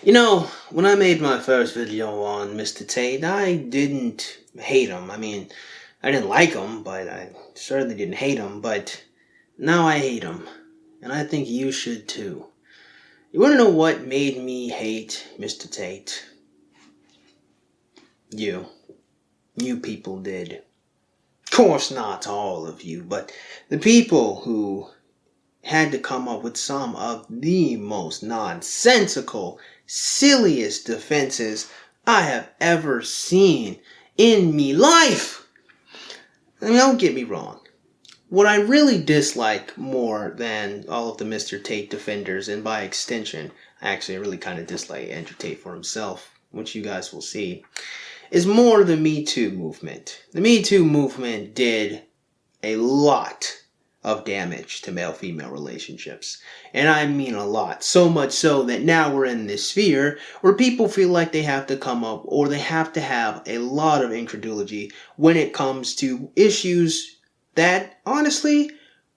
You know, when I made my first video on Mr. Tate, I didn't hate him. I mean, I didn't like him, but I certainly didn't hate him. But now I hate him. And I think you should too. You want to know what made me hate Mr. Tate? You. You people did. Of course not all of you, but the people who had to come up with some of the most nonsensical, silliest defenses I have ever seen in me life. I mean, don't get me wrong. What I really dislike more than all of the Mr. Tate defenders, and by extension, I actually really kind of dislike Andrew Tate for himself, which you guys will see, is more the Me Too movement. The Me Too movement did a lot of damage to male-female relationships. And I mean a lot. So much so that now we're in this sphere where people feel like they have to come up, or they have to have a lot of incredulity when it comes to issues that, honestly,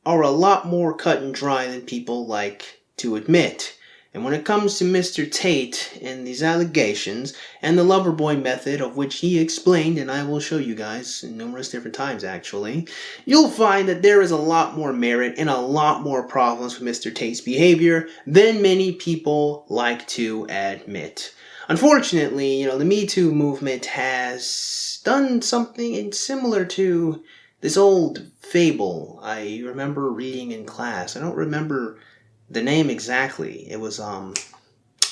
are a lot more cut and dry than people like to admit. And when it comes to Mr. Tate and these allegations and the Loverboy method, of which he explained, and I will show you guys numerous different times actually, you'll find that there is a lot more merit and a lot more problems with Mr. Tate's behavior than many people like to admit. Unfortunately, the Me Too movement has done something similar to this old fable I remember reading in class. I don't remember the name exactly. It was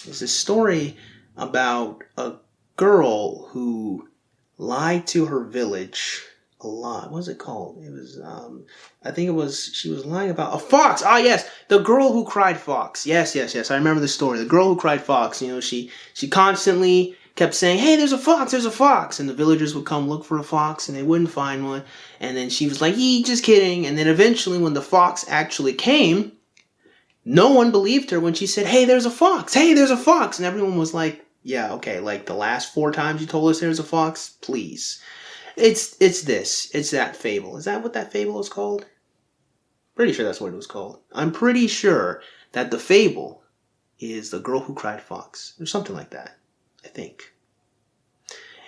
this story about a girl who lied to her village a lot. What was it called? It was I think it was, she was lying about a fox. Ah, yes, the girl who cried fox. Yes. I remember the story. The girl who cried fox. She constantly kept saying, "Hey, there's a fox," and the villagers would come look for a fox, and they wouldn't find one. And then she was like, just kidding." And then eventually, when the fox actually came, no one believed her when she said, "Hey, there's a fox. Hey, there's a fox." And everyone was like, "Yeah, okay, like the last 4 times you told us there's a fox, please." It's that fable. Is that what that fable is called? Pretty sure that's what it was called. I'm pretty sure that the fable is The Girl Who Cried Fox, or something like that, I think.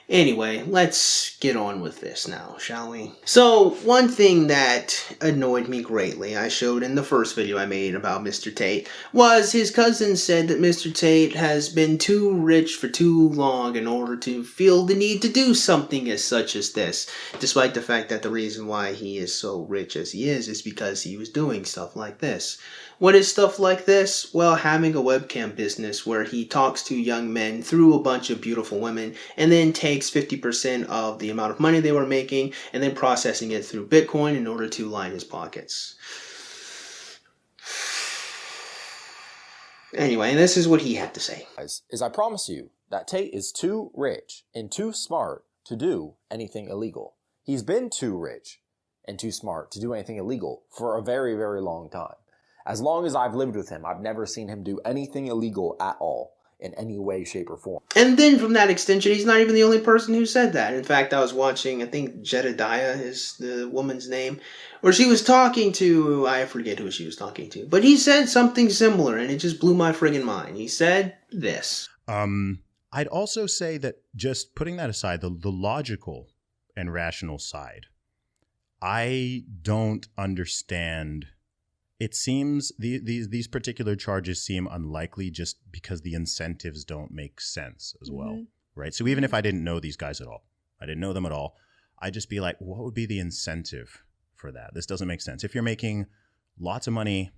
Anyway, let's get on with this now, shall we? So, one thing that annoyed me greatly, I showed in the first video I made about Mr. Tate, was his cousin said that Mr. Tate has been too rich for too long in order to feel the need to do something as such as this, despite the fact that the reason why he is so rich as he is because he was doing stuff like this. What is stuff like this? Well, having a webcam business where he talks to young men through a bunch of beautiful women and then takes 50% of the amount of money they were making and then processing it through Bitcoin in order to line his pockets. Anyway, this is what he had to say. Is I promise you that Tate is too rich and too smart to do anything illegal. He's been too rich and too smart to do anything illegal for a very, very long time. As long as I've lived with him, I've never seen him do anything illegal at all in any way, shape, or form. And then from that extension, he's not even the only person who said that. In fact, I was watching, I think Jedediah is the woman's name, where she was talking to, I forget who she was talking to, but he said something similar, and it just blew my friggin' mind. He said this. I'd also say that, just putting that aside, the logical and rational side, I don't understand. It seems these particular charges seem unlikely just because the incentives don't make sense as well, right? So even if I didn't know these guys at all, I didn't know them at all, I'd just be like, what would be the incentive for that? This doesn't make sense. If you're making lots of money,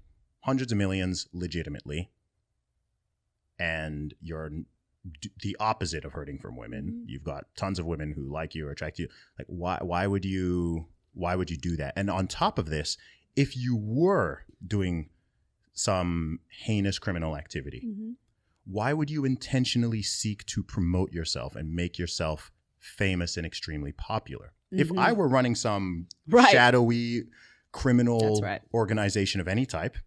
hundreds of millions legitimately, and you're the opposite of hurting from women, you've got tons of women who like you or attract you, like why would you do that? And on top of this, if you were doing some heinous criminal activity, why would you intentionally seek to promote yourself and make yourself famous and extremely popular? If I were running some shadowy criminal organization of any type,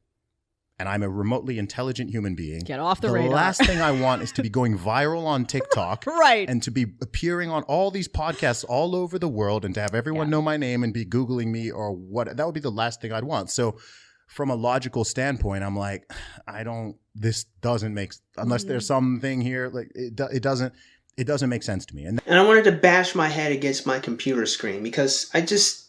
and I'm a remotely intelligent human being, get off the radar. The last thing I want is to be going viral on TikTok, and to be appearing on all these podcasts all over the world, and to have everyone know my name and be Googling me or what. That would be the last thing I'd want. So from a logical standpoint, I'm like, this doesn't make, unless there's something here, like it doesn't make sense to me. And I wanted to bash my head against my computer screen because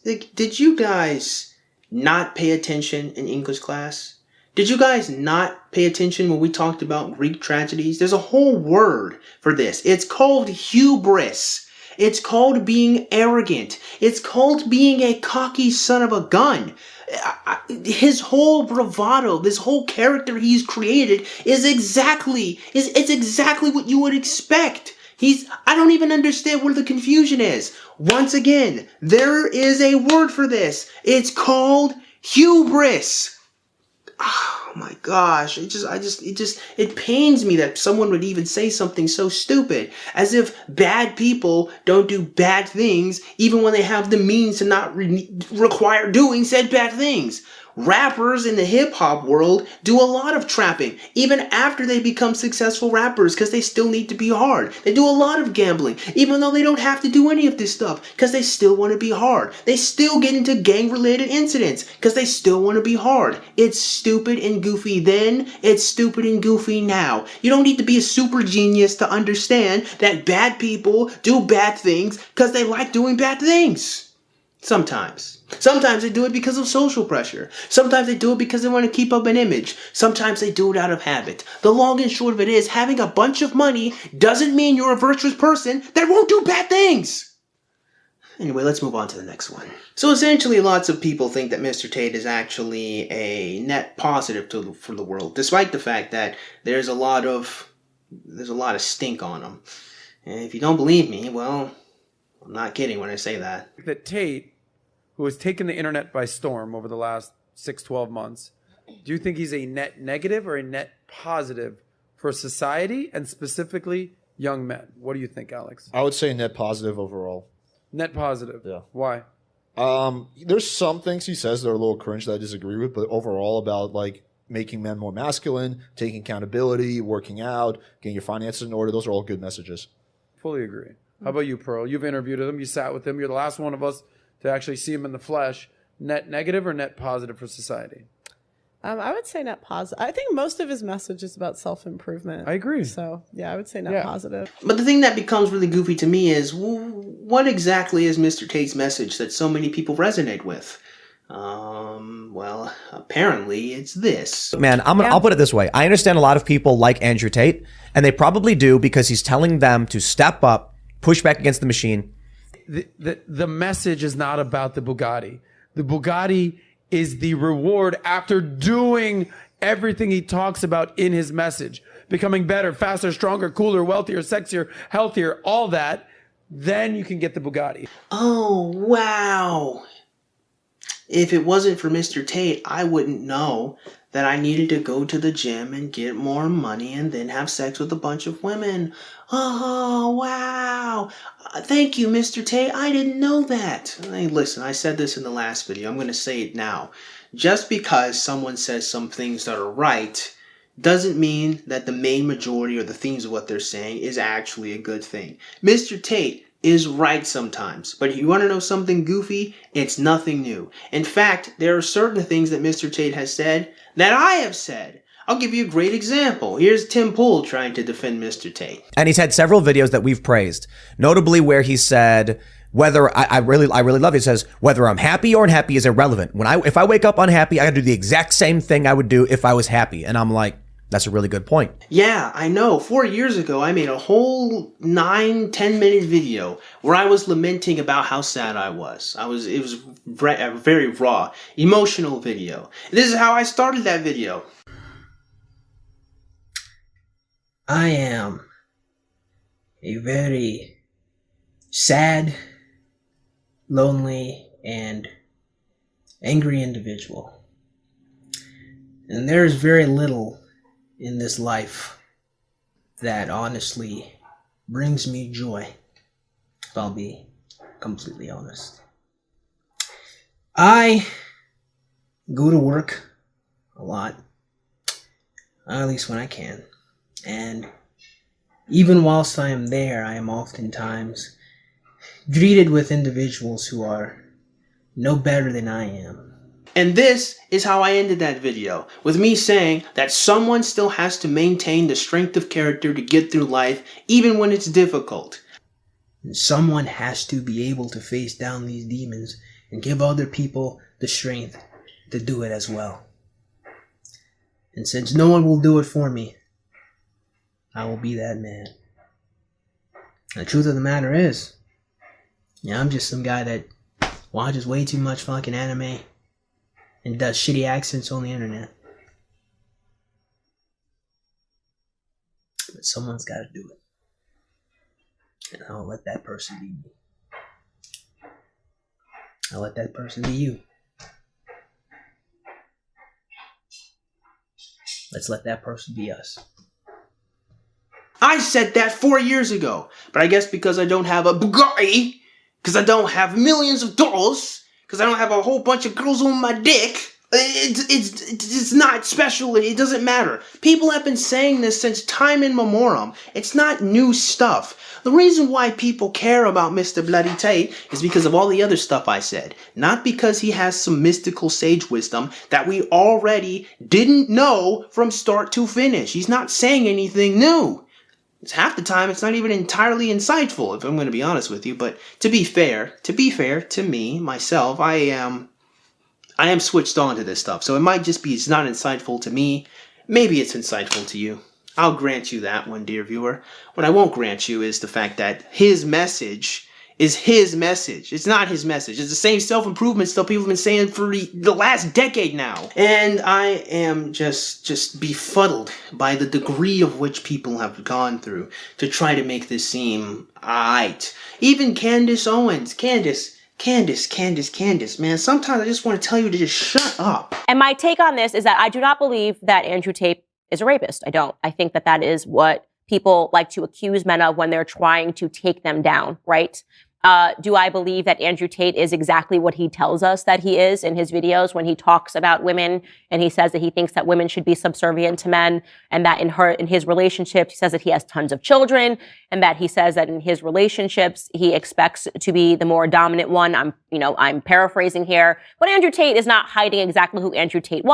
did you guys not pay attention in English class? Did you guys not pay attention when we talked about Greek tragedies? There's a whole word for this. It's called hubris. It's called being arrogant. It's called being a cocky son of a gun. His whole bravado, this whole character he's created it's exactly what you would expect. I don't even understand where the confusion is. Once again, there is a word for this. It's called hubris. Oh my gosh, it pains me that someone would even say something so stupid, as if bad people don't do bad things even when they have the means to not require doing said bad things. Rappers in the hip-hop world do a lot of trapping, even after they become successful rappers, because they still need to be hard. They do a lot of gambling, even though they don't have to do any of this stuff, because they still want to be hard. They still get into gang-related incidents, because they still want to be hard. It's stupid and goofy then, it's stupid and goofy now. You don't need to be a super genius to understand that bad people do bad things because they like doing bad things. Sometimes. Sometimes they do it because of social pressure. Sometimes they do it because they want to keep up an image. Sometimes they do it out of habit. The long and short of it is, having a bunch of money doesn't mean you're a virtuous person that won't do bad things. Anyway, let's move on to the next one. So essentially, lots of people think that Mr. Tate is actually a net positive for the world, despite the fact that there's a lot of stink on him. And if you don't believe me, well, I'm not kidding when I say that. That Tate, who has taken the internet by storm over the last 6-12 months, do you think he's a net negative or a net positive for society and specifically young men? What do you think, Alex? I would say net positive overall. Net positive? Yeah. Why? There's some things he says that are a little cringe that I disagree with, but overall about like making men more masculine, taking accountability, working out, getting your finances in order, those are all good messages. Fully agree. How about you, Pearl? You've interviewed him. You sat with him. You're the last one of us to actually see him in the flesh. Net negative or net positive for society? I would say net positive. I think most of his message is about self-improvement. I agree. So, yeah, I would say net positive. But the thing that becomes really goofy to me is, what exactly is Mr. Tate's message that so many people resonate with? Well, apparently it's this. Man, I'll put it this way. I understand a lot of people like Andrew Tate, and they probably do because he's telling them to step up, push back against the machine. The message is not about the Bugatti. The Bugatti is the reward after doing everything he talks about in his message. Becoming better, faster, stronger, cooler, wealthier, sexier, healthier, all that. Then you can get the Bugatti. Oh, wow. If it wasn't for Mr. Tate, I wouldn't know that I needed to go to the gym and get more money and then have sex with a bunch of women. Oh, wow. Thank you, Mr. Tate. I didn't know that. Hey, listen, I said this in the last video. I'm going to say it now. Just because someone says some things that are right doesn't mean that the main majority or the themes of what they're saying is actually a good thing. Mr. Tate is right sometimes, but you want to know something goofy? It's nothing new. In fact, there are certain things that Mr. Tate has said that I have said. I'll give you a great example. Here's Tim Pool trying to defend Mr. Tate. And he's had several videos that we've praised, notably where he said, whether I really love it. He says, whether I'm happy or unhappy is irrelevant. If I wake up unhappy, I gotta do the exact same thing I would do if I was happy. And I'm like, that's a really good point. Yeah, I know. 4 years ago, I made a whole 9-10 minute video where I was lamenting about how sad I was. It was a very raw, emotional video. This is how I started that video. I am a very sad, lonely, and angry individual. And there is very little in this life that honestly brings me joy, if I'll be completely honest. I go to work a lot, at least when I can, and even whilst I am there, I am oftentimes greeted with individuals who are no better than I am. And this is how I ended that video, with me saying that someone still has to maintain the strength of character to get through life, even when it's difficult. And someone has to be able to face down these demons and give other people the strength to do it as well. And since no one will do it for me, I will be that man. The truth of the matter is, I'm just some guy that watches way too much fucking anime and does shitty accents on the internet. But someone's got to do it. And I'll let that person be me. I'll let that person be you. Let's let that person be us. I said that 4 years ago, but I guess because I don't have a Bugatti, because I don't have millions of dollars, because I don't have a whole bunch of girls on my dick, it's not special. It doesn't matter. People have been saying this since time immemorial. It's not new stuff. The reason why people care about Mr. Bloody Tate is because of all the other stuff I said. Not because he has some mystical sage wisdom that we already didn't know from start to finish. He's not saying anything new. It's half the time it's not even entirely insightful, if I'm going to be honest with you. But to be fair to me, myself, I am switched on to this stuff. So it might just be it's not insightful to me. Maybe it's insightful to you. I'll grant you that one, dear viewer. What I won't grant you is the fact that his message is his message. It's not his message. It's the same self-improvement stuff people have been saying for the last decade now. And I am just befuddled by the degree of which people have gone through to try to make this seem aight. Even Candace Owens. Candace, man, sometimes I just want to tell you to just shut up. And my take on this is that I do not believe that Andrew Tate is a rapist. I don't. I think that that is what people like to accuse men of when they're trying to take them down, right? Do I believe that Andrew Tate is exactly what he tells us that he is in his videos when he talks about women and he says that he thinks that women should be subservient to men, and that in his relationships, he says that he has tons of children, and that he says that in his relationships, he expects to be the more dominant one. I'm paraphrasing here, but Andrew Tate is not hiding exactly who Andrew Tate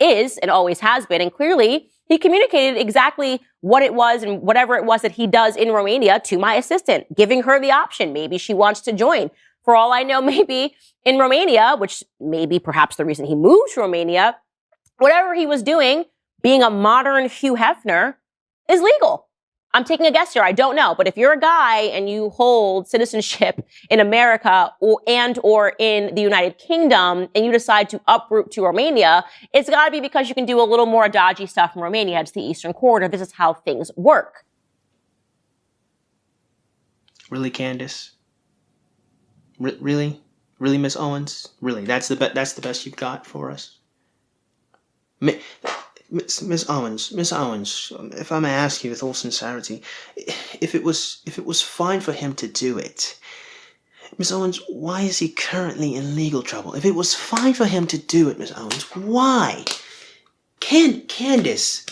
is, and always has been. And clearly he communicated exactly what it was and whatever it was that he does in Romania to my assistant, giving her the option. Maybe she wants to join. For all I know, maybe in Romania, which may be perhaps the reason he moved to Romania, whatever he was doing, being a modern Hugh Hefner, is legal. I'm taking a guess here. I don't know. But if you're a guy and you hold citizenship in America or in the United Kingdom and you decide to uproot to Romania, it's got to be because you can do a little more dodgy stuff in Romania. It's the Eastern Corridor. This is how things work. Really, Candace? Really, Miss Owens? Really? That's the best you've got for us? Miss Owens, if I may ask you with all sincerity, if it was fine for him to do it, Miss Owens, why is he currently in legal trouble? If it was fine for him to do it, Miss Owens, why? Candace,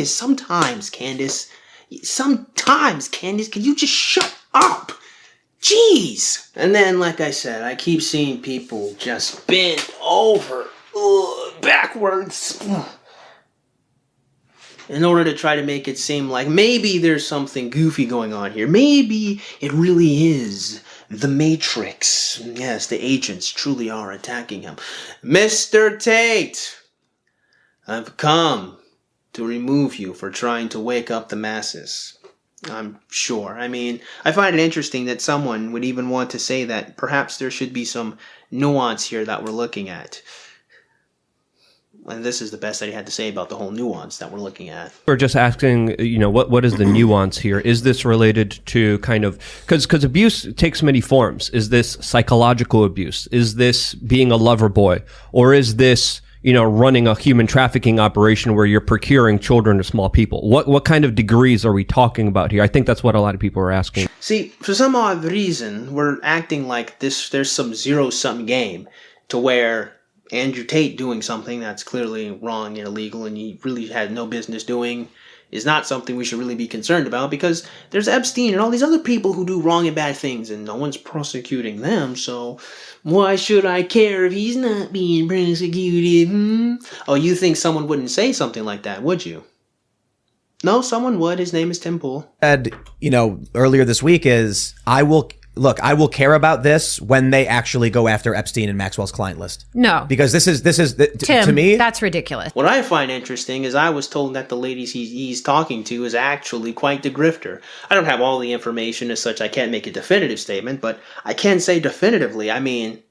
sometimes, can you just shut up? Jeez! And then, like I said, I keep seeing people just bend over, backwards, in order to try to make it seem like maybe there's something goofy going on here. Maybe it really is the Matrix. Yes, the agents truly are attacking him. Mr. Tate, I've come to remove you for trying to wake up the masses. I'm sure. I mean, I find it interesting that someone would even want to say that perhaps there should be some nuance here that we're looking at. And this is the best that he had to say about the whole nuance that we're looking at. We're just asking, what is the nuance here? Is this related to kind of, because abuse takes many forms. Is this psychological abuse? Is this being a lover boy? Or is this, running a human trafficking operation where you're procuring children or small people? What kind of degrees are we talking about here? I think that's what a lot of people are asking. See, for some odd reason, we're acting like there's some zero-sum game to where Andrew Tate doing something that's clearly wrong and illegal and he really had no business doing is not something we should really be concerned about, because there's Epstein and all these other people who do wrong and bad things, and no one's prosecuting them, so why should I care if he's not being prosecuted? Oh, you think someone wouldn't say something like that, would you? No, someone would. His name is Tim Pool. Said, earlier this week is, I will care about this when they actually go after Epstein and Maxwell's client list. No. Because this is Tim, to me, that's ridiculous. What I find interesting is I was told that the ladies he's talking to is actually quite the grifter. I don't have all the information as such. I can't make a definitive statement, but I can say definitively, I mean,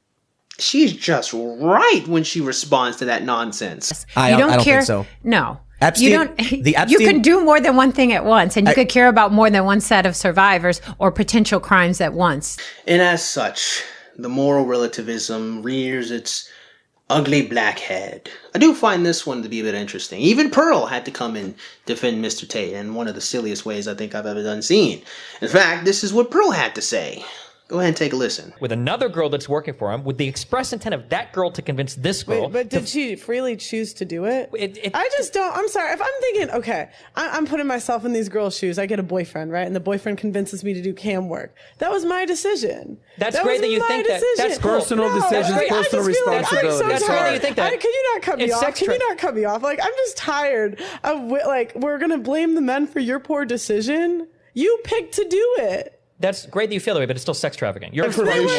she's just right when she responds to that nonsense. I don't care. think so. No. Epstein, you can do more than one thing at once, and you could care about more than one set of survivors or potential crimes at once. And as such, the moral relativism rears its ugly black head. I do find this one to be a bit interesting. Even Pearl had to come and defend Mr. Tate in one of the silliest ways I think I've ever done seen. In fact, this is what Pearl had to say. Go ahead and take a listen. With another girl that's working for him, with the express intent of that girl to convince this girl. Wait, but did she freely choose to do it? I just don't. I'm sorry. If I'm thinking, okay, I'm putting myself in these girls' shoes. I get a boyfriend, right? And the boyfriend convinces me to do cam work. That was my decision. That's great that you think that. That's personal decisions, personal responsibility. That's great that you think that. Can you not cut me off? Can you not cut me off? Like, I'm just tired of, we're going to blame the men for your poor decision. You picked to do it. That's great that you feel that way, but it's still sex trafficking. They weren't complaining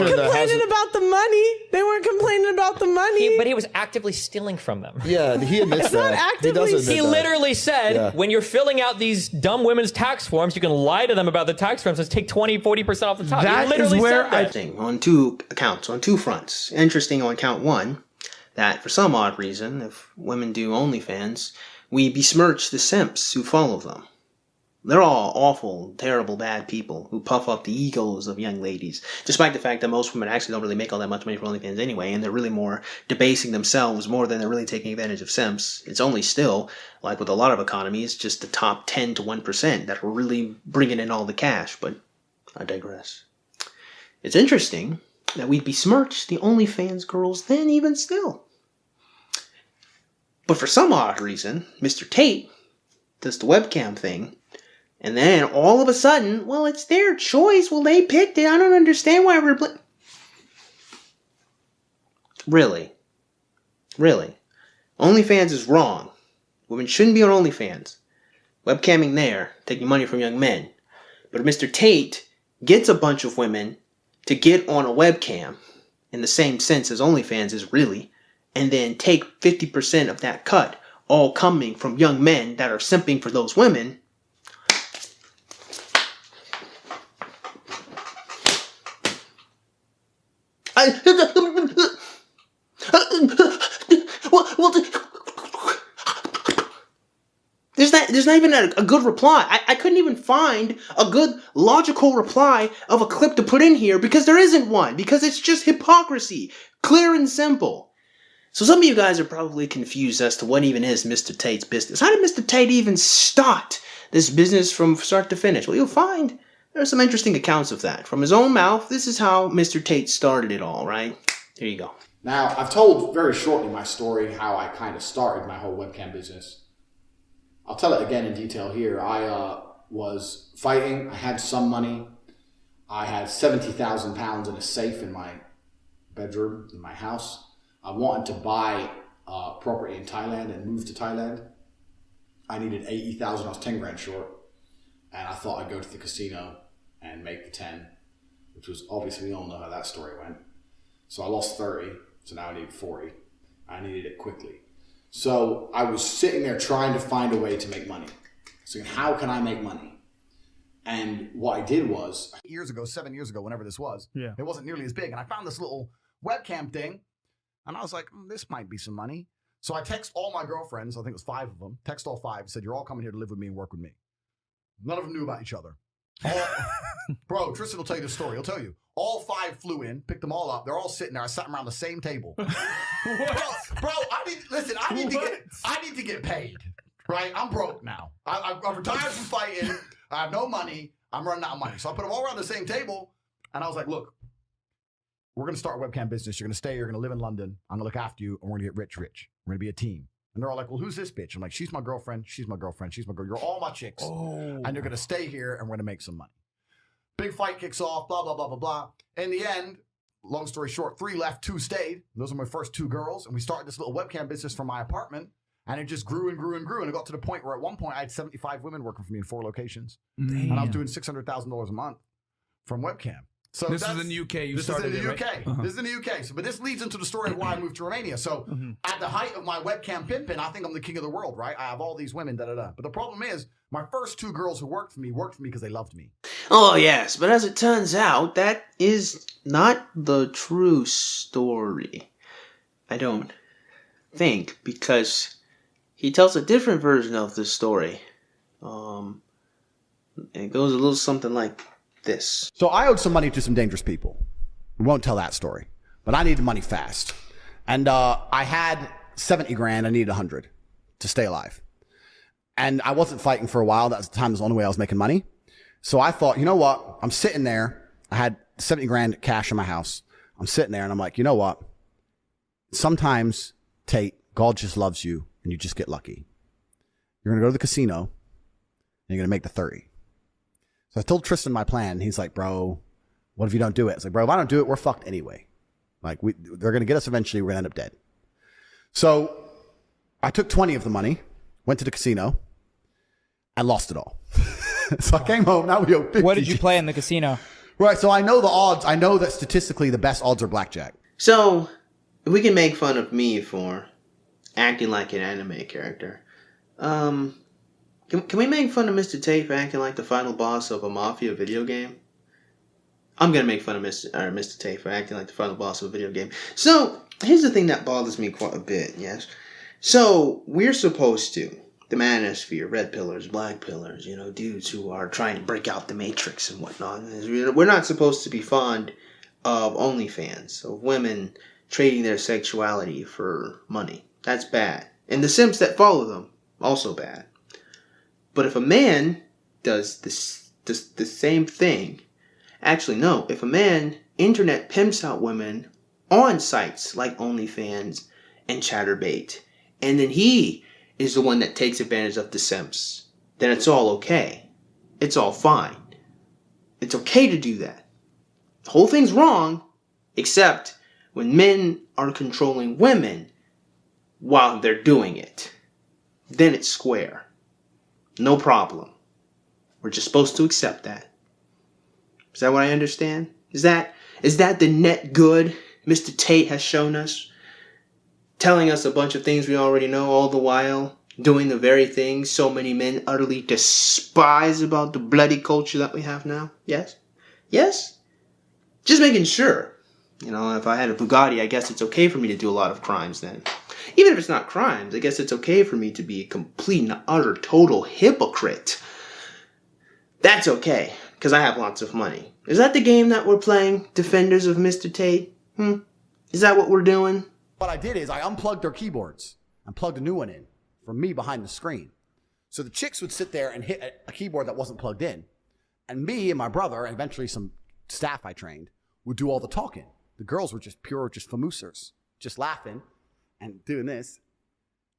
about the money. They weren't complaining about the money. But he was actively stealing from them. Yeah, he admits it's that. Not actively. He literally said, when you're filling out these dumb women's tax forms, you can lie to them about the tax forms and take 20-40% off the top. That he literally is where said that. On two accounts, on two fronts. Interesting on count one, that for some odd reason, if women do OnlyFans, we besmirch the simps who follow them. They're all awful, terrible, bad people who puff up the egos of young ladies, despite the fact that most women actually don't really make all that much money for OnlyFans anyway, and they're really more debasing themselves more than they're really taking advantage of simps. It's only still, like with a lot of economies, just the top 10 to 1% that are really bringing in all the cash, but I digress. It's interesting that we besmirch the OnlyFans girls then even still. But for some odd reason, Mr. Tate does the webcam thing, and then all of a sudden, well, it's their choice. Well, they picked it. I don't understand why we're... Really? OnlyFans is wrong. Women shouldn't be on OnlyFans. Webcamming there, taking money from young men. But Mr. Tate gets a bunch of women to get on a webcam, in the same sense as OnlyFans is really, and then take 50% of that cut, all coming from young men that are simping for those women. There's not even a good reply. I couldn't even find a good logical reply of a clip to put in here because there isn't one. Because it's just hypocrisy. Clear and simple. So some of you guys are probably confused as to what even is Mr. Tate's business. How did Mr. Tate even start this business from start to finish? Well, you'll find there are some interesting accounts of that. From his own mouth, this is how Mr. Tate started it all, right? Here you go. Now, I've told very shortly my story, how I kind of started my whole webcam business. I'll tell it again in detail here. I was fighting. I had some money. I had 70,000 pounds in a safe in my bedroom, in my house. I wanted to buy property in Thailand and move to Thailand. I needed 80,000. I was 10 grand short. And I thought I'd go to the casino and make the 10, which was obviously, we all know how that story went. So I lost 30. So now I need 40. I needed it quickly. So I was sitting there trying to find a way to make money. So how can I make money? And what I did was... 7 years ago, whenever this was, it wasn't nearly as big. And I found this little webcam thing. And I was like, this might be some money. So I text all my girlfriends, I think it was 5 of them, text all 5, said, you're all coming here to live with me and work with me. None of them knew about each other. Bro, Tristan will tell you the story. He'll tell you. All 5 flew in, picked them all up. They're all sitting there. I sat them around the same table. bro, I need to get paid. Right? I'm broke now. I'm retired from fighting. I have no money. I'm running out of money. So I put them all around the same table. And I was like, look, we're going to start a webcam business. You're going to stay. You're going to live in London. I'm going to look after you. And we're going to get rich. We're going to be a team. And they're all like, well, who's this bitch? I'm like, she's my girlfriend. She's my girlfriend. She's my girl. You're all my chicks. And you're going to stay here and we're going to make some money. Big fight kicks off, blah, blah, blah, blah, blah. In the end, long story short, 3 left, 2 stayed. Those are my first 2 girls. And we started this little webcam business from my apartment. And it just grew and grew and grew. And it got to the point where at one point I had 75 women working for me in 4 locations. Damn. And I was doing $600,000 a month from webcam. So this is in the UK. This is in the UK. Right? This is in the UK. So, but this leads into the story of why I moved to Romania. So, at the height of my webcam pimping, I think I'm the king of the world, right? I have all these women, da da da. But the problem is, my first 2 girls who worked for me because they loved me. Oh, yes, but as it turns out, that is not the true story. I don't think, because he tells a different version of the story. It goes a little something like this. So I owed some money to some dangerous people. We won't tell that story, but I needed money fast. And I had 70 grand. I needed 100 to stay alive. And I wasn't fighting for a while. That was the time, that was the only way I was making money. So I thought, you know what? I'm sitting there. I had 70 grand cash in my house. I'm sitting there and I'm like, you know what? Sometimes, Tate, God just loves you and you just get lucky. You're going to go to the casino and you're going to make the 30. So I told Tristan my plan. And he's like, bro, what if you don't do it? It's like, bro, if I don't do it, we're fucked anyway. Like, they're going to get us eventually. We're going to end up dead. So I took 20 of the money, went to the casino, and lost it all. So I came home. Now we owe 50. What did you play in the casino? Right. So I know the odds. I know that statistically the best odds are blackjack. So, if we can make fun of me for acting like an anime character, can we make fun of Mr. Tate for acting like the final boss of a Mafia video game? I'm going to make fun of Mr. Tate for acting like the final boss of a video game. So, here's the thing that bothers me quite a bit, yes? So, we're supposed to, the manosphere, red pillars, black pillars, dudes who are trying to break out the matrix and whatnot. We're not supposed to be fond of OnlyFans, of women trading their sexuality for money. That's bad. And the simps that follow them, also bad. But if a man does the same thing, actually no, if a man internet pimps out women on sites like OnlyFans and ChatterBait, and then he is the one that takes advantage of the simps, then it's all okay. It's all fine. It's okay to do that. The whole thing's wrong, except when men are controlling women while they're doing it. Then it's square. No problem. We're just supposed to accept that. Is that what I understand? Is that the net good Mr. Tate has shown us? Telling us a bunch of things we already know, all the while doing the very things so many men utterly despise about the bloody culture that we have now? Yes? Yes? Just making sure. If I had a Bugatti, I guess it's okay for me to do a lot of crimes then. Even if it's not crimes, I guess it's okay for me to be a complete and utter total hypocrite. That's okay, because I have lots of money. Is that the game that we're playing, Defenders of Mr. Tate? Is that what we're doing? What I did is I unplugged their keyboards and plugged a new one in from me behind the screen. So the chicks would sit there and hit a keyboard that wasn't plugged in. And me and my brother, and eventually some staff I trained, would do all the talking. The girls were just famoosers, just laughing and doing this,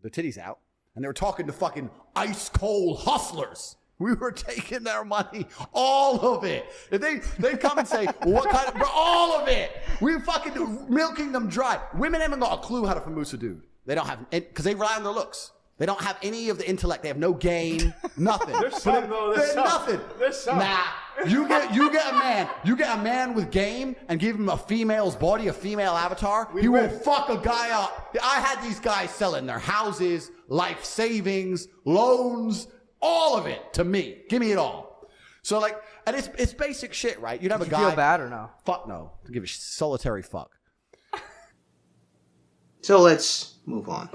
their titties out. And they were talking to fucking ice cold hustlers. We were taking their money, all of it. If they'd come and say, well, what kind of, all of it. We were fucking milking them dry. Women haven't got a clue how to famoose a dude. They don't have, because they rely on their looks. They don't have any of the intellect. They have no game, nothing. There's some, though. There's nothing. There's some. Nah. You get a man with game and give him a female's body, a female avatar. He will fuck a guy up. I had these guys selling their houses, life savings, loans, all of it to me. Give me it all. So and it's basic shit, right? You'd have a guy. Feel bad or no? Fuck no. To give a solitary fuck. So let's move on.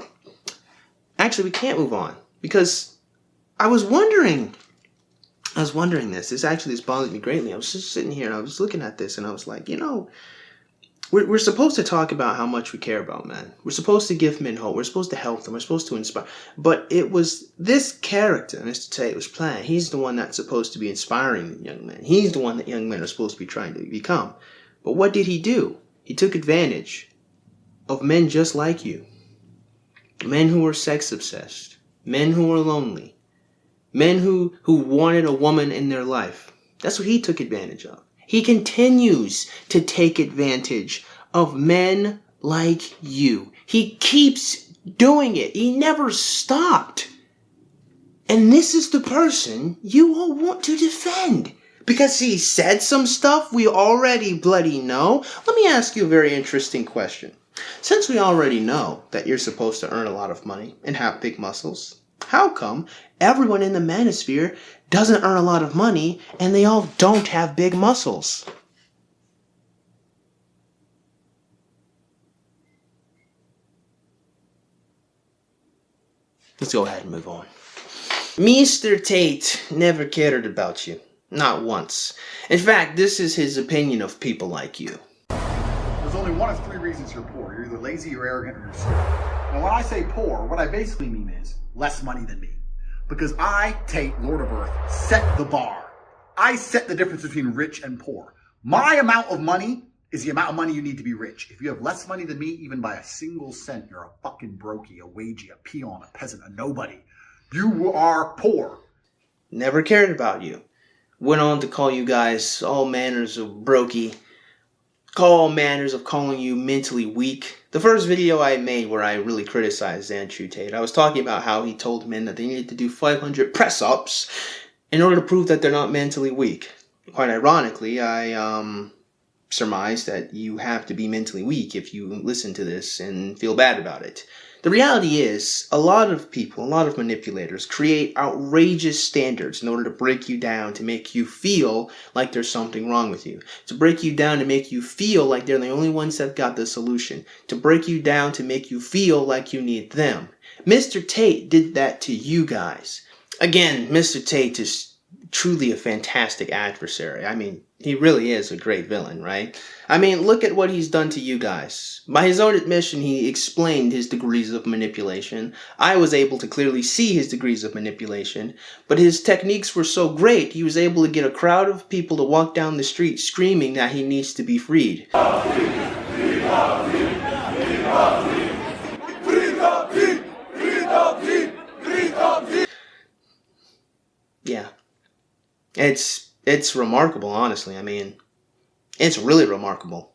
Actually, we can't move on because I was wondering this. This bothered me greatly. I was just sitting here and I was looking at this and I was like, we're supposed to talk about how much we care about men. We're supposed to give men hope. We're supposed to help them. We're supposed to inspire. But it was this character Mr. Tate was playing. He's the one that's supposed to be inspiring young men. He's the one that young men are supposed to be trying to become. But what did he do? He took advantage of men just like you. Men who were sex obsessed. Men who were lonely. Men who wanted a woman in their life. That's what he took advantage of. He continues to take advantage of men like you. He keeps doing it. He never stopped. And this is the person you all want to defend. Because he said some stuff we already bloody know. Let me ask you a very interesting question. Since we already know that you're supposed to earn a lot of money and have big muscles, how come everyone in the manosphere doesn't earn a lot of money and they all don't have big muscles? Let's go ahead and move on. Mr. Tate never cared about you. Not once. In fact, this is his opinion of people like you. There's only one of three reasons you're poor. You're either lazy, you're arrogant, or you're stupid. Now, when I say poor, what I basically mean is less money than me. Because I, Tate, Lord of Earth, set the bar. I set the difference between rich and poor. My amount of money is the amount of money you need to be rich. If you have less money than me, even by a single cent, you're a fucking brokey, a wagey, a peon, a peasant, a nobody. You are poor. Never cared about you. Went on to call you guys all manners of brokey. All manners of calling you mentally weak. The first video I made where I really criticized Andrew Tate, I was talking about how he told men that they needed to do 500 press-ups in order to prove that they're not mentally weak. Quite ironically, I surmised that you have to be mentally weak if you listen to this and feel bad about it. The reality is, a lot of people, a lot of manipulators create outrageous standards in order to break you down, to make you feel like there's something wrong with you. To break you down to make you feel like they're the only ones that got the solution. To break you down to make you feel like you need them. Mr. Tate did that to you guys. Again, Mr. Tate is truly a fantastic adversary. I mean, he really is a great villain, right? I mean, look at what he's done to you guys. By his own admission, he explained his degrees of manipulation. I was able to clearly see his degrees of manipulation, but his techniques were so great, he was able to get a crowd of people to walk down the street screaming that he needs to be freed. Yeah. It's remarkable, honestly. I mean, it's really remarkable.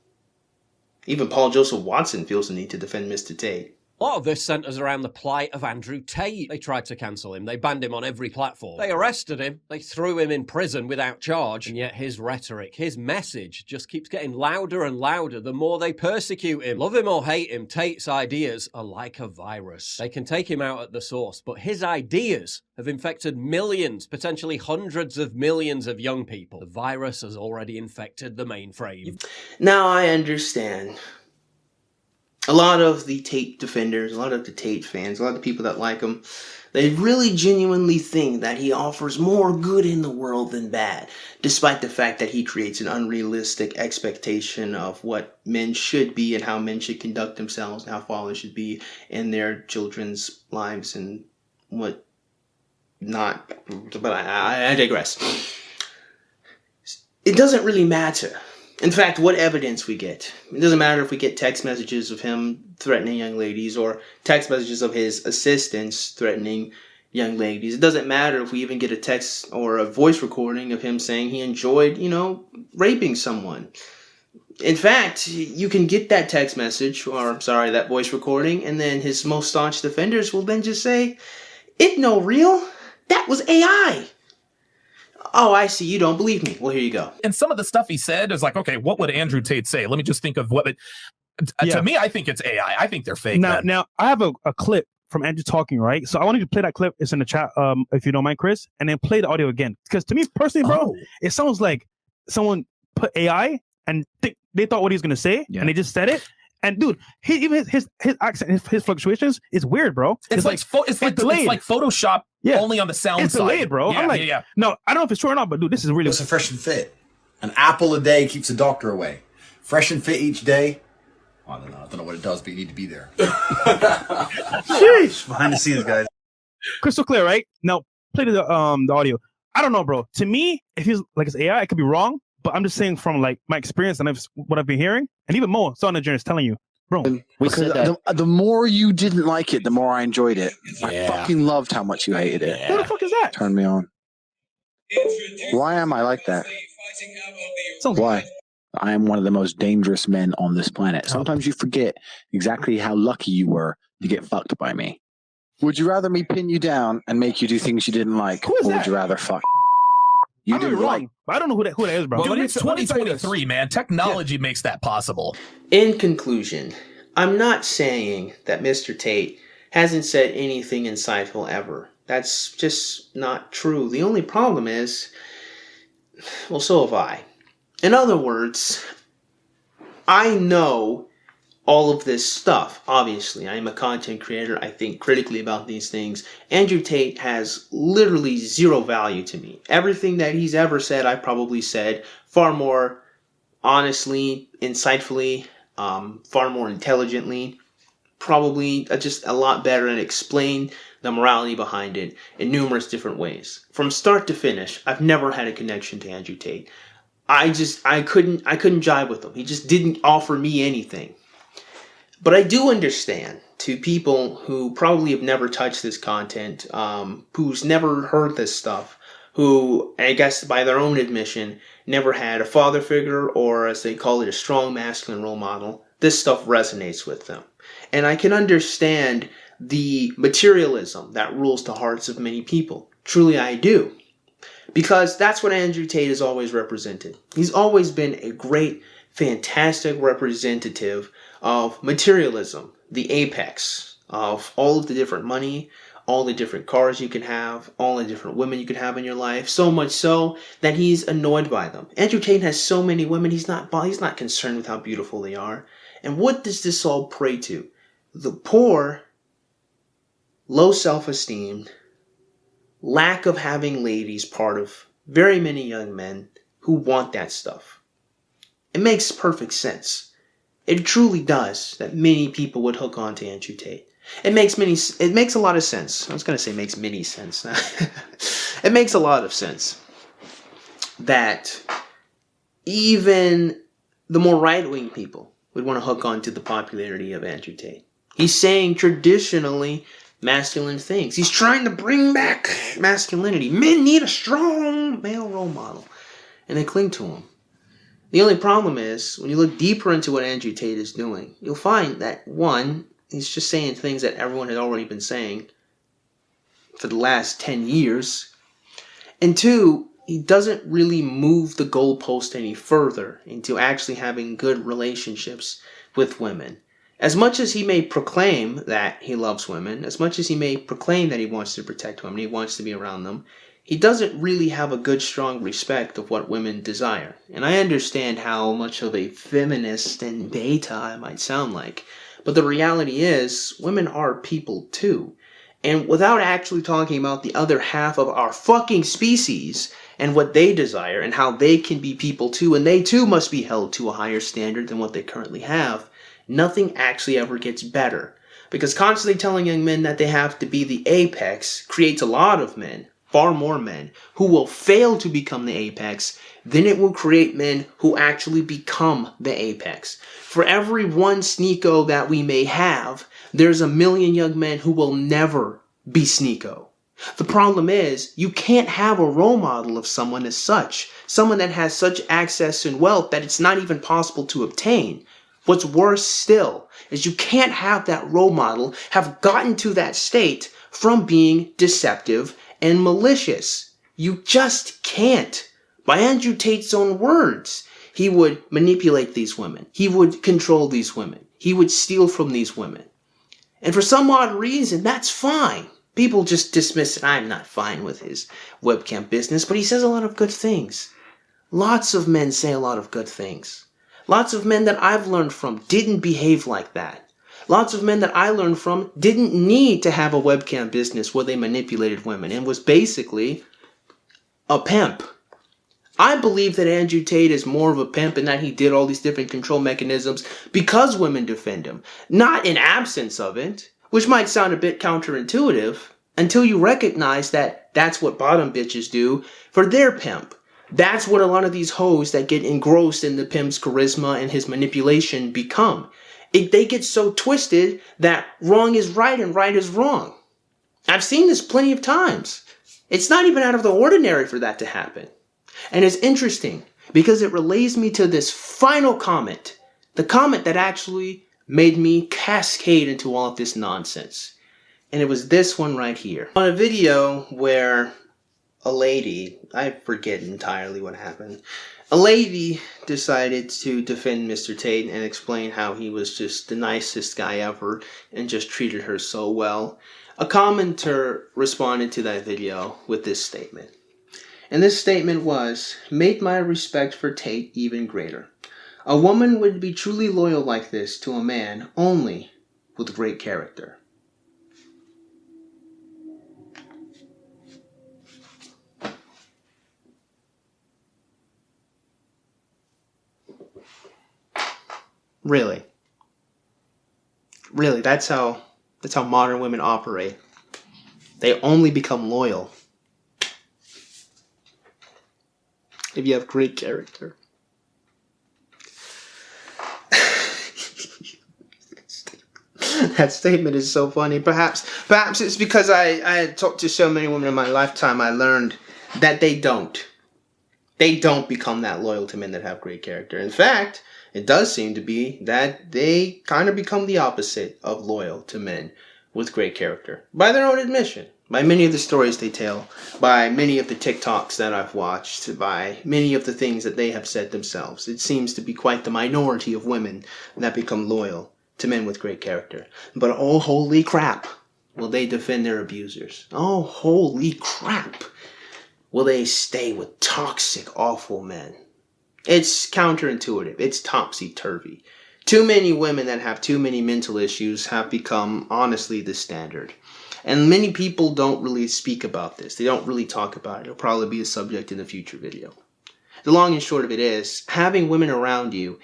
Even Paul Joseph Watson feels the need to defend Mr. Tate. A lot of this centers around the plight of Andrew Tate. They tried to cancel him. They banned him on every platform. They arrested him. They threw him in prison without charge. And yet his rhetoric, his message just keeps getting louder and louder the more they persecute him. Love him or hate him, Tate's ideas are like a virus. They can take him out at the source, but his ideas have infected millions, potentially hundreds of millions of young people. The virus has already infected the mainframe. Now I understand. A lot of the Tate defenders, a lot of the Tate fans, a lot of the people that like him, they really genuinely think that he offers more good in the world than bad, despite the fact that he creates an unrealistic expectation of what men should be and how men should conduct themselves and how fathers should be in their children's lives and what not. But I digress. It doesn't really matter. In fact, what evidence we get. It doesn't matter if we get text messages of him threatening young ladies or text messages of his assistants threatening young ladies. It doesn't matter if we even get a text or a voice recording of him saying he enjoyed, raping someone. In fact, you can get that text message, or that voice recording, and then his most staunch defenders will then just say, "It no real. That was AI." Oh, I see. You don't believe me. Well, here you go. And some of the stuff he said is like, okay, what would Andrew Tate say? Let me just think of what it... To me, I think it's AI. I think they're fake. Now I have a clip from Andrew talking, right? So I want you to play that clip. It's in the chat, if you don't mind, Chris. And then play the audio again. Because to me, personally, bro, it sounds like someone put AI and they thought what he was going to say, and they just said it. And dude, even his accent, his fluctuations is weird, bro. It's like Photoshop, only on the sound it's side. Delayed, bro. I'm like, no, I don't know if it's true or not, but dude, this is really. It's a fresh and fit. An apple a day keeps a doctor away. Fresh and fit each day. I don't know what it does, but you need to be there. Sheesh. Behind the scenes, guys. Crystal clear, right? Now play the audio. I don't know, bro. To me, if he's like it's AI, I could be wrong. But I'm just saying from like my experience and what I've been hearing, and even more, so on the journalist telling you, bro. Because the more you didn't like it, the more I enjoyed it. I fucking loved how much you hated it. Who the fuck is that? Turn me on. Why am I like that? Why? I am one of the most dangerous men on this planet. Sometimes you forget exactly how lucky you were to get fucked by me. Would you rather me pin you down and make you do things you didn't like, or would you rather fuck? You didn't like. I don't know who that is, bro. Dude, it's 2023, man. Technology makes that possible. In conclusion, I'm not saying that Mr. Tate hasn't said anything insightful ever. That's just not true. The only problem is, well, so have I. In other words, I know all of this stuff. Obviously, I am a content creator. I think critically about these things. Andrew Tate has literally zero value to me. Everything that he's ever said, I probably said far more honestly, insightfully, far more intelligently, probably just a lot better, and explain the morality behind it in numerous different ways. From start to finish, I've never had a connection to Andrew Tate. I couldn't jive with him. He just didn't offer me anything. But I do understand to people who probably have never touched this content, who's never heard this stuff, who, I guess by their own admission, never had a father figure, or as they call it, a strong masculine role model, this stuff resonates with them. And I can understand the materialism that rules the hearts of many people. Truly I do. Because that's what Andrew Tate has always represented. He's always been a great, fantastic representative of materialism, the apex of all of the different money, all the different cars you can have, all the different women you can have in your life, so much so that he's annoyed by them. Andrew Tate has so many women, he's not concerned with how beautiful they are. And what does this all pray to? The poor, low self-esteem, lack of having ladies part of very many young men who want that stuff. It makes perfect sense. It truly does that many people would hook on to Andrew Tate. It makes a lot of sense. I was going to say makes many sense. It makes a lot of sense that even the more right-wing people would want to hook on to the popularity of Andrew Tate. He's saying traditionally masculine things. He's trying to bring back masculinity. Men need a strong male role model, and they cling to him. The only problem is, when you look deeper into what Andrew Tate is doing, you'll find that, one, he's just saying things that everyone had already been saying for the last 10 years. And two, he doesn't really move the goalpost any further into actually having good relationships with women. As much as he may proclaim that he loves women, as much as he may proclaim that he wants to protect women, he wants to be around them, he doesn't really have a good, strong respect of what women desire. And I understand how much of a feminist and beta I might sound like. But the reality is, women are people too. And without actually talking about the other half of our fucking species and what they desire and how they can be people too, and they too must be held to a higher standard than what they currently have, nothing actually ever gets better. Because constantly telling young men that they have to be the apex creates a lot of men, far more men, who will fail to become the apex than it will create men who actually become the apex. For every one sneako that we may have, there's a million young men who will never be sneako. The problem is, you can't have a role model of someone as such, someone that has such access and wealth that it's not even possible to obtain. What's worse still is you can't have that role model have gotten to that state from being deceptive and malicious. You just can't. By Andrew Tate's own words, he would manipulate these women. He would control these women. He would steal from these women. And for some odd reason, that's fine. People just dismiss it. I'm not fine with his webcam business, but he says a lot of good things. Lots of men say a lot of good things. Lots of men that I've learned from didn't behave like that. Lots of men that I learned from didn't need to have a webcam business where they manipulated women and was basically a pimp. I believe that Andrew Tate is more of a pimp and that he did all these different control mechanisms because women defend him, not in absence of it, which might sound a bit counterintuitive until you recognize that that's what bottom bitches do for their pimp. That's what a lot of these hoes that get engrossed in the pimp's charisma and his manipulation become. They get so twisted that wrong is right and right is wrong. I've seen this plenty of times. It's not even out of the ordinary for that to happen. And it's interesting because it relates me to this final comment, the comment that actually made me cascade into all of this nonsense. And it was this one right here. On a video where a lady, I forget entirely what happened, a lady decided to defend Mr. Tate and explain how he was just the nicest guy ever and just treated her so well. A commenter responded to that video with this statement. And this statement was, "Made my respect for Tate even greater. A woman would be truly loyal like this to a man only with great character." Really? Really, that's how modern women operate. They only become loyal if you have great character. That statement is so funny. Perhaps it's because I had talked to so many women in my lifetime, I learned that they don't become that loyal to men that have great character. In fact, it does seem to be that they kind of become the opposite of loyal to men with great character. By their own admission. By many of the stories they tell. By many of the TikToks that I've watched. By many of the things that they have said themselves. It seems to be quite the minority of women that become loyal to men with great character. But oh, holy crap, will they defend their abusers? Oh, holy crap, will they stay with toxic, awful men? It's counterintuitive. It's topsy-turvy. Too many women that have too many mental issues have become, honestly, the standard. And many people don't really speak about this. They don't really talk about it. It'll probably be a subject in a future video. The long and short of it is, having women around you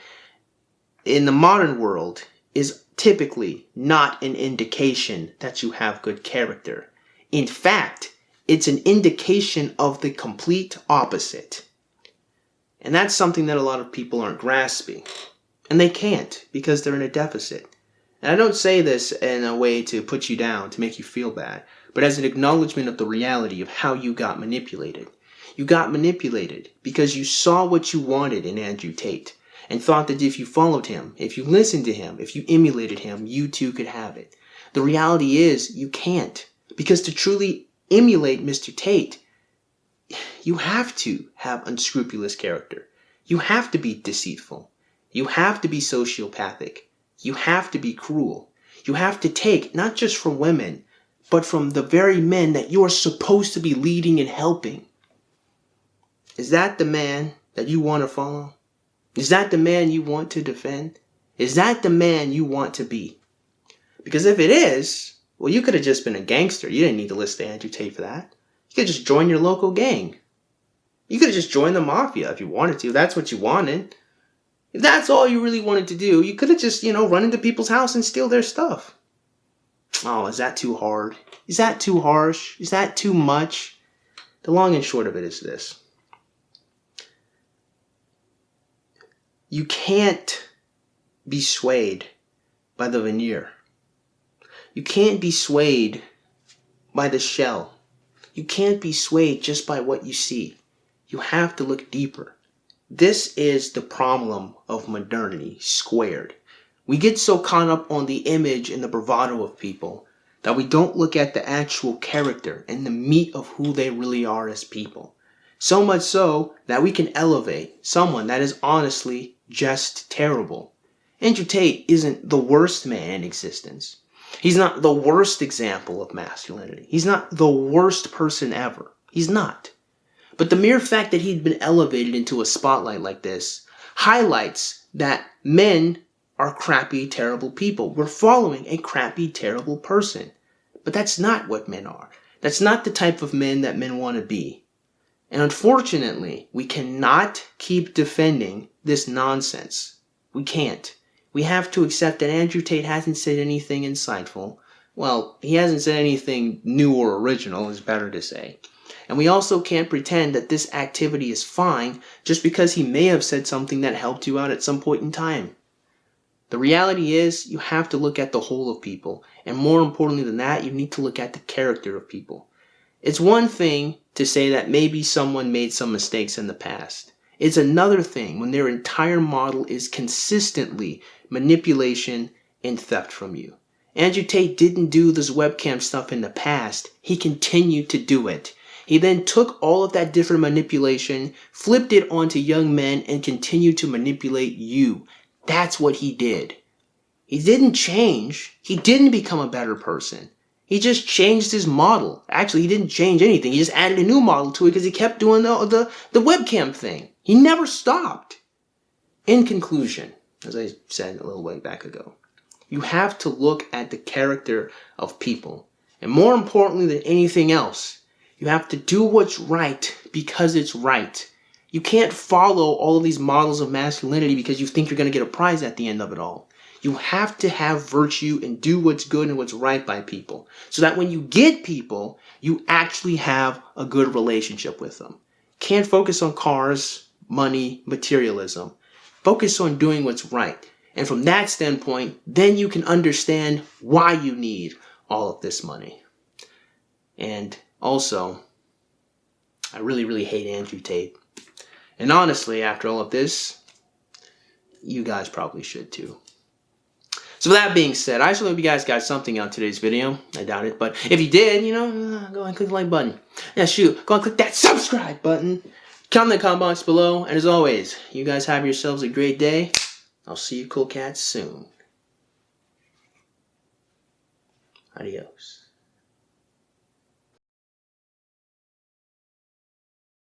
in the modern world is typically not an indication that you have good character. In fact, it's an indication of the complete opposite. And that's something that a lot of people aren't grasping. And they can't because they're in a deficit. And I don't say this in a way to put you down, to make you feel bad, but as an acknowledgement of the reality of how you got manipulated. You got manipulated because you saw what you wanted in Andrew Tate and thought that if you followed him, if you listened to him, if you emulated him, you too could have it. The reality is you can't, because to truly emulate Mr. Tate, you have to have unscrupulous character. You have to be deceitful. You have to be sociopathic. You have to be cruel. You have to take, not just from women, but from the very men that you are supposed to be leading and helping. Is that the man that you want to follow? Is that the man you want to defend? Is that the man you want to be? Because if it is, well, you could have just been a gangster. You didn't need to listen to Andrew Tate for that. You could just join your local gang. You could have just joined the mafia if you wanted to. If that's what you wanted. If that's all you really wanted to do, you could have just, run into people's house and steal their stuff. Oh, is that too hard? Is that too harsh? Is that too much? The long and short of it is this. You can't be swayed by the veneer. You can't be swayed by the shell. You can't be swayed just by what you see. You have to look deeper. This is the problem of modernity squared. We get so caught up on the image and the bravado of people that we don't look at the actual character and the meat of who they really are as people. So much so that we can elevate someone that is honestly just terrible. Andrew Tate isn't the worst man in existence. He's not the worst example of masculinity. He's not the worst person ever. He's not. But the mere fact that he'd been elevated into a spotlight like this highlights that men are crappy, terrible people. We're following a crappy, terrible person. But that's not what men are. That's not the type of men that men want to be. And unfortunately, we cannot keep defending this nonsense. We can't. We have to accept that Andrew Tate hasn't said anything insightful. Well, he hasn't said anything new or original, is better to say. And we also can't pretend that this activity is fine just because he may have said something that helped you out at some point in time. The reality is you have to look at the whole of people. And more importantly than that, you need to look at the character of people. It's one thing to say that maybe someone made some mistakes in the past. It's another thing when their entire model is consistently manipulation and theft from you. Andrew Tate didn't do this webcam stuff in the past. He continued to do it. He then took all of that different manipulation, flipped it onto young men, and continued to manipulate you. That's what he did. He didn't change. He didn't become a better person. He just changed his model. Actually, he didn't change anything. He just added a new model to it because he kept doing the webcam thing. He never stopped. In conclusion, as I said a little way back ago, you have to look at the character of people. And more importantly than anything else, you have to do what's right because it's right. You can't follow all of these models of masculinity because you think you're going to get a prize at the end of it all. You have to have virtue and do what's good and what's right by people so that when you get people, you actually have a good relationship with them. Can't focus on cars, money, materialism. Focus on doing what's right. And from that standpoint, then you can understand why you need all of this money. And also, I really, really hate Andrew Tate. And honestly, after all of this, you guys probably should too. So with that being said, I just hope you guys got something out of today's video. I doubt it, but if you did, go ahead and click the like button. Yeah, shoot, go and click that subscribe button. Comment in the comment box below. And as always, you guys have yourselves a great day. I'll see you cool cats soon. Adios.